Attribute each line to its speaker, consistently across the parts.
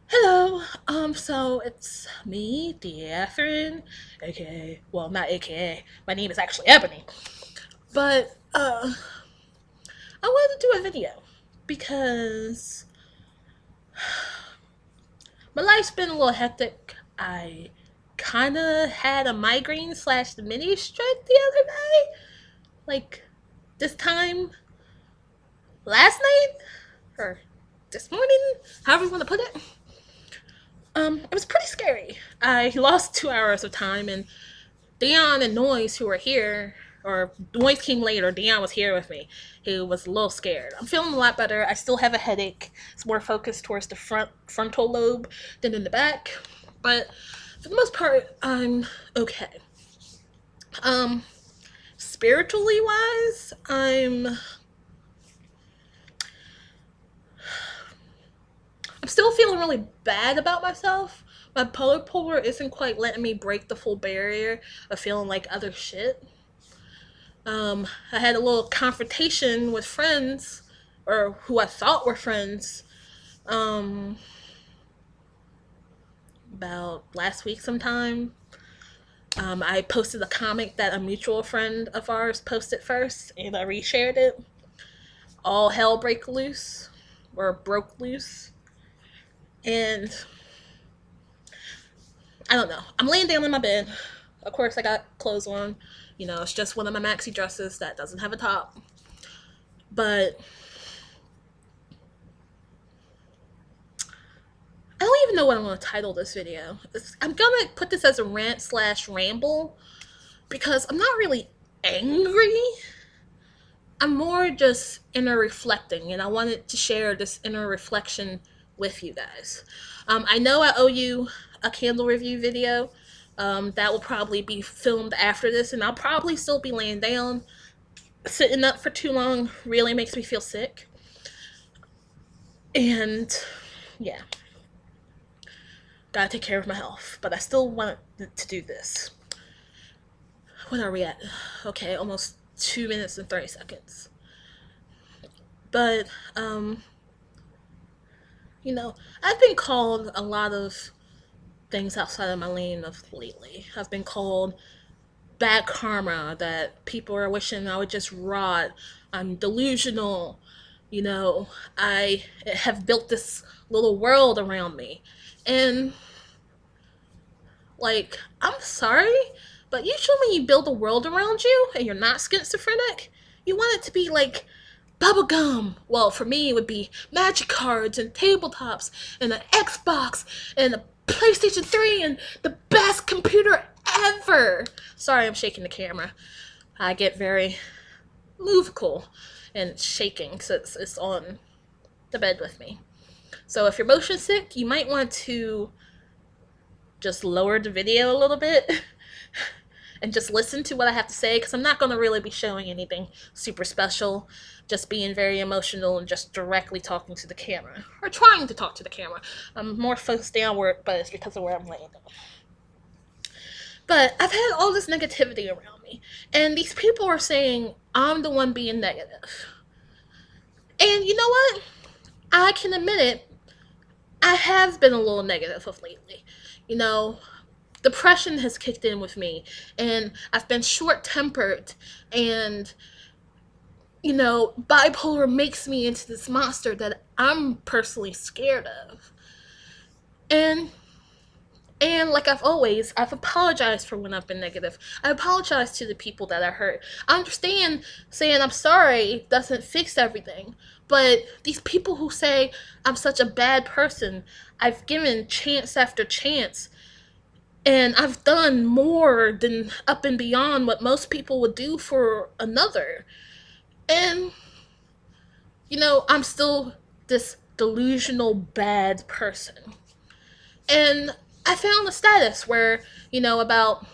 Speaker 1: Hello. So it's me, DAAthren, aka, well, not aka. My name is actually Ebony, but I wanted to do a video because my life's been a little hectic. I kind of had a migraine slash mini stroke the other day, like this time last night or this morning, however you want to put it. It was pretty scary. I lost 2 hours of time, and Dion and Noise, who were here, or Noise came later, Dion was here with me. He was a little scared. I'm feeling a lot better. I still have a headache. It's more focused towards the frontal lobe than in the back. But for the most part, I'm okay. Um, Spiritually wise, I'm still feeling really bad about myself. My polar isn't quite letting me break the full barrier of feeling like other shit. I had a little confrontation with friends, or who I thought were friends, um, about last week sometime. I posted a comic that a mutual friend of ours posted first, and I reshared it. All hell break loose, or broke loose, and I don't know. I'm laying down in my bed. Of course, I got clothes on. You know, it's just one of my maxi dresses that doesn't have a top. But I don't even know what I'm going to title this video. I'm going to put this as a rant slash ramble because I'm not really angry. I'm more just inner reflecting, and I wanted to share this inner reflection with you guys. I know I owe you a candle review video. That will probably be filmed after this, and I'll probably still be laying down. Sitting up for too long really makes me feel sick. And yeah, gotta take care of my health. But I still want to do this. What are we at? Okay, almost 2 minutes and 30 seconds. But, I've been called a lot of things outside of my lane of lately. I've been called bad karma, that people are wishing I would just rot. I'm delusional. You know, I have built this little world around me. And, like, I'm sorry, but usually when you build a world around you and you're not schizophrenic, you want it to be like bubblegum. Well, for me, it would be magic cards and tabletops and an Xbox and a PlayStation 3 and the best computer ever. Sorry, I'm shaking the camera. I get very musical and shaking because it's on the bed with me. So if you're motion sick, you might want to just lower the video a little bit and just listen to what I have to say because I'm not going to really be showing anything super special. Just being very emotional and just directly talking to the camera. Or trying to talk to the camera. I'm more focused downward, but it's because of where I'm laying. But I've had all this negativity around me. And these people are saying I'm the one being negative. And you know what? I can admit it. I have been a little negative of lately. You know, depression has kicked in with me. And I've been short tempered. And, bipolar makes me into this monster that I'm personally scared of. And like I've apologized for when I've been negative. I apologize to the people that I hurt. I understand saying I'm sorry doesn't fix everything. But these people who say I'm such a bad person, I've given chance after chance. And I've done more than up and beyond what most people would do for another. And, I'm still this delusional bad person. And I found a status where, about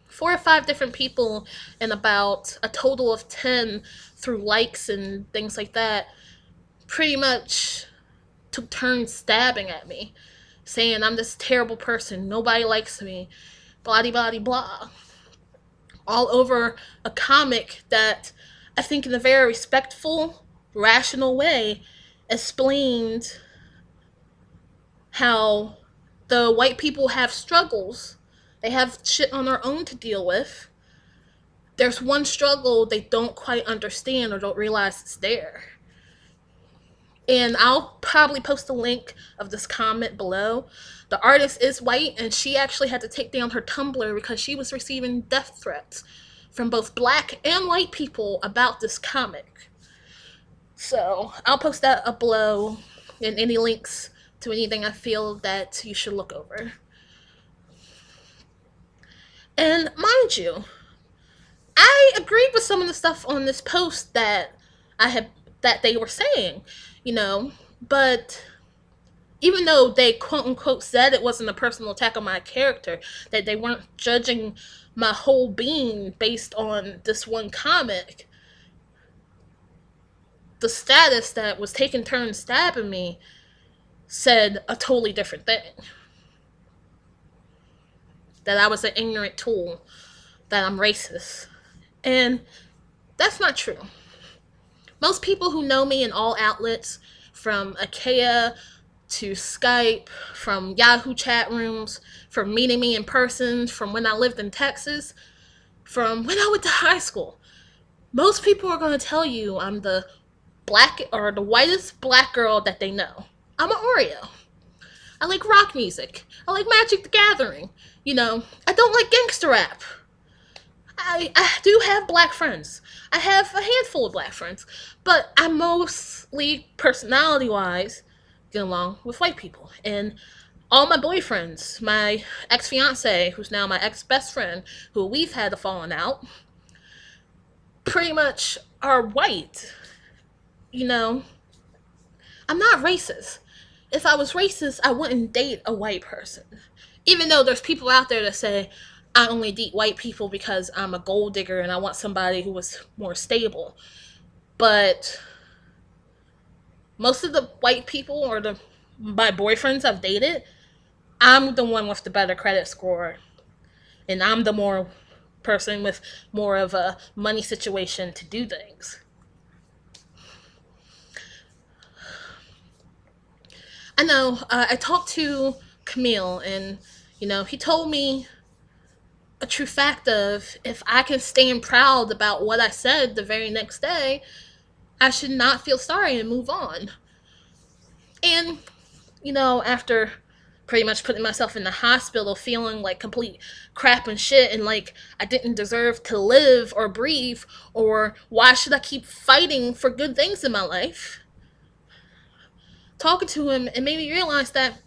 Speaker 1: 4 or 5 different people and about a total of 10 through likes and things like that pretty much took turns stabbing at me, saying I'm this terrible person, nobody likes me, blah blah blah blah. All over a comic that I think in a very respectful, rational way explained how the white people have struggles. They have shit on their own to deal with. There's one struggle they don't quite understand or don't realize it's there. And I'll probably post a link of this comment below. The artist is white, and she actually had to take down her Tumblr because she was receiving death threats from both black and white people about this comic. So I'll post that up below, and any links to anything I feel that you should look over. And mind you, I agreed with some of the stuff on this post that they were saying, but even though they quote unquote said it wasn't a personal attack on my character, that they weren't judging my whole being based on this one comic, the status that was taking turns stabbing me said a totally different thing. That I was an ignorant tool, that I'm racist. And that's not true. Most people who know me in all outlets, from IKEA to Skype, from Yahoo chat rooms, from meeting me in person, from when I lived in Texas, from when I went to high school, most people are going to tell you I'm the whitest black girl that they know. I'm an Oreo. I like rock music. I like Magic the Gathering. I don't like gangster rap. I do have black friends. I have a handful of black friends. But I mostly, personality-wise, get along with white people. And all my boyfriends, my ex-fiance, who's now my ex-best friend, who we've had a falling out, pretty much are white. I'm not racist. If I was racist, I wouldn't date a white person. Even though there's people out there that say, I only date white people because I'm a gold digger and I want somebody who was more stable. But most of the white people or my boyfriends I've dated, I'm the one with the better credit score. And I'm the more person with more of a money situation to do things. I know, I talked to Camille, and, he told me a true fact of, if I can stand proud about what I said the very next day, I should not feel sorry and move on. And, after pretty much putting myself in the hospital, feeling like complete crap and shit, and like I didn't deserve to live or breathe, or why should I keep fighting for good things in my life? Talking to him, it made me realize that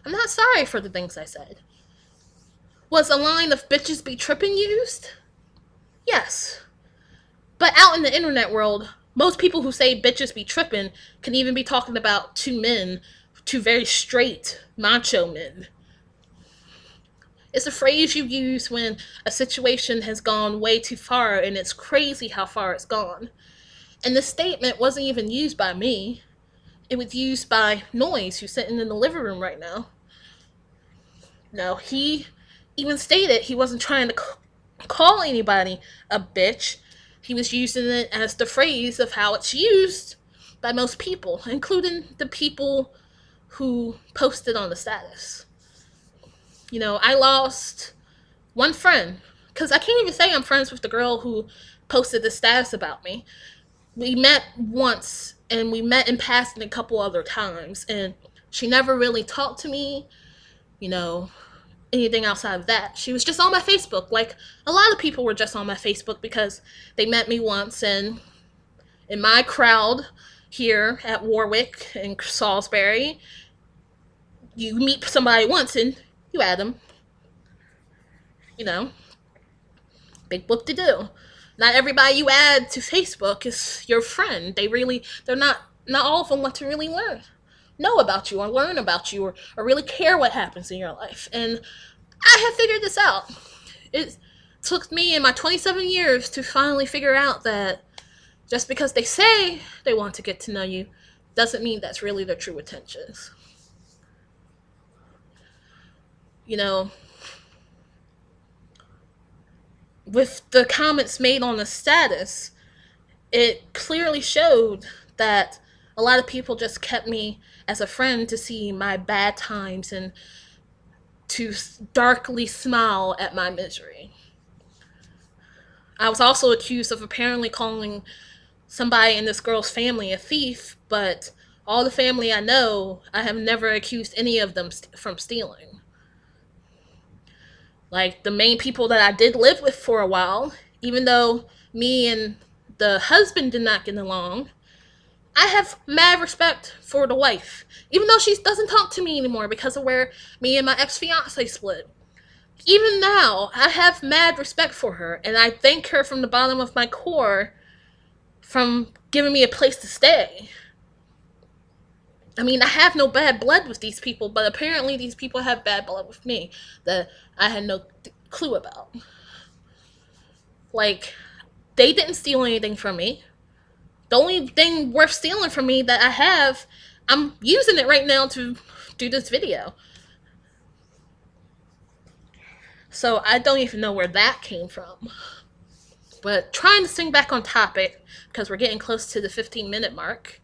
Speaker 1: I'm not sorry for the things I said. Was a line of bitches be tripping used? Yes. But out in the internet world, most people who say bitches be tripping can even be talking about two men, two very straight, macho men. It's a phrase you use when a situation has gone way too far, and it's crazy how far it's gone. And this statement wasn't even used by me. It was used by Noise, who's sitting in the living room right now. No, he even stated he wasn't trying to call anybody a bitch. He was using it as the phrase of how it's used by most people, including the people who posted on the status. I lost one friend, because I can't even say I'm friends with the girl who posted the status about me. We met once, and we met in passing a couple other times, and she never really talked to me, anything outside of that. She was just on my Facebook, like a lot of people were just on my Facebook because they met me once, and in my crowd here at Warwick and Salisbury, you meet somebody once and you add them. Big whoop to do. Not everybody you add to Facebook is your friend. They're not all of them want to really know about you or learn about you or really care what happens in your life. And I have figured this out. It took me in my 27 years to finally figure out that just because they say they want to get to know you doesn't mean that's really their true intentions. With the comments made on the status, it clearly showed that a lot of people just kept me as a friend to see my bad times and to darkly smile at my misery. I was also accused of apparently calling somebody in this girl's family a thief, but all the family I know, I have never accused any of them from stealing. Like, the main people that I did live with for a while, even though me and the husband did not get along, I have mad respect for the wife. Even though she doesn't talk to me anymore because of where me and my ex-fiance split. Even now, I have mad respect for her, and I thank her from the bottom of my core from giving me a place to stay. I mean, I have no bad blood with these people, but apparently these people have bad blood with me that I had no clue about. Like, they didn't steal anything from me. The only thing worth stealing from me that I have, I'm using it right now to do this video. So I don't even know where that came from. But trying to swing back on topic, because we're getting close to the 15-minute mark.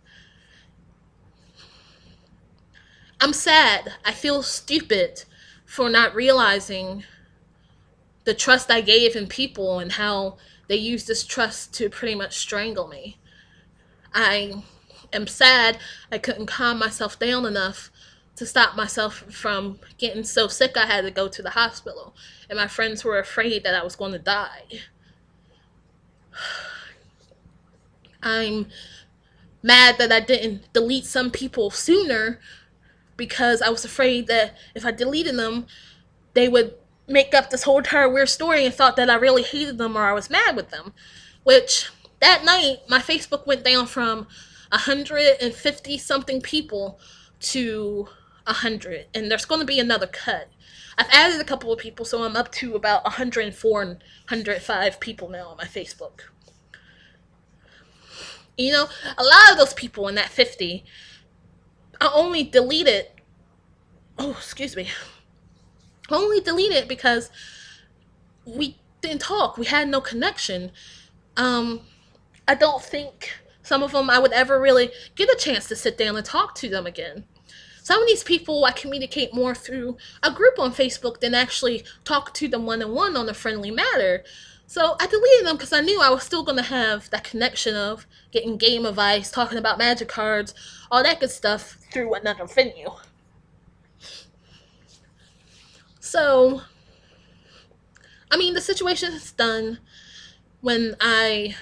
Speaker 1: I'm sad. I feel stupid for not realizing the trust I gave in people and how they used this trust to pretty much strangle me. I am sad I couldn't calm myself down enough to stop myself from getting so sick I had to go to the hospital. And my friends were afraid that I was going to die. I'm mad that I didn't delete some people sooner because I was afraid that if I deleted them, they would make up this whole entire weird story and thought that I really hated them or I was mad with them. Which, that night, my Facebook went down from 150 something people to 100, and there's going to be another cut. I've added a couple of people, so I'm up to about 104 and 105 people now on my Facebook. You know, a lot of those people in that 50, I only deleted, only deleted because we didn't talk. We had no connection. I don't think some of them I would ever really get a chance to sit down and talk to them again. Some of these people I communicate more through a group on Facebook than actually talk to them one-on-one on a friendly matter. So I deleted them because I knew I was still going to have that connection of getting game advice, talking about magic cards, all that good stuff through another venue. So, I mean, the situation is done. When I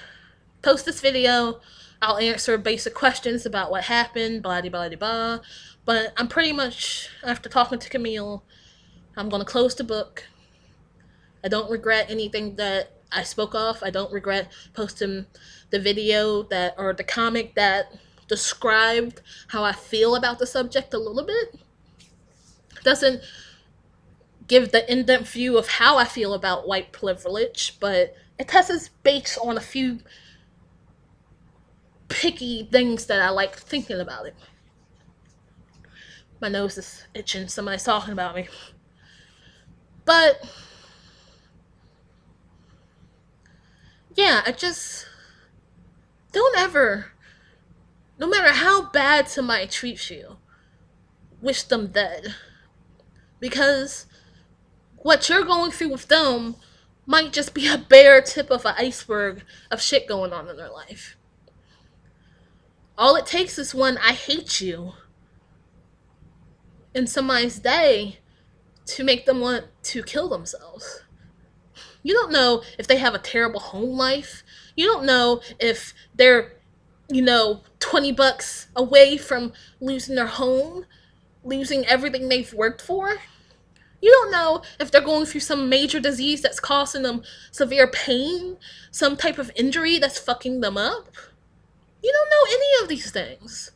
Speaker 1: post this video, I'll answer basic questions about what happened, blah blah blah blah. But I'm pretty much, after talking to Camille, I'm going to close the book. I don't regret anything that I spoke of. I don't regret posting the video that, or the comic that described how I feel about the subject a little bit. It doesn't give the in-depth view of how I feel about white privilege, but it touches base on a few picky things that I like thinking about it. My nose is itching. Somebody's talking about me. But yeah, I just don't ever, no matter how bad somebody treats you, wish them dead. Because what you're going through with them might just be a bare tip of an iceberg of shit going on in their life. All it takes is one "I hate you" in somebody's day to make them want to kill themselves. You don't know if they have a terrible home life. You don't know if they're, $20 away from losing their home, losing everything they've worked for. You don't know if they're going through some major disease that's causing them severe pain, some type of injury that's fucking them up. You don't know any of these things.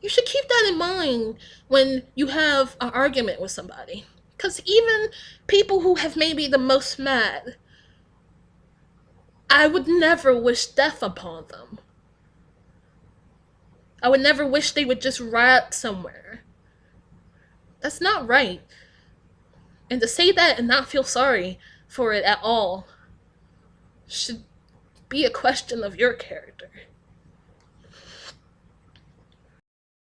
Speaker 1: You should keep that in mind when you have an argument with somebody. Because even people who have made me the most mad, I would never wish death upon them. I would never wish they would just rot somewhere. That's not right. And to say that and not feel sorry for it at all should be a question of your character.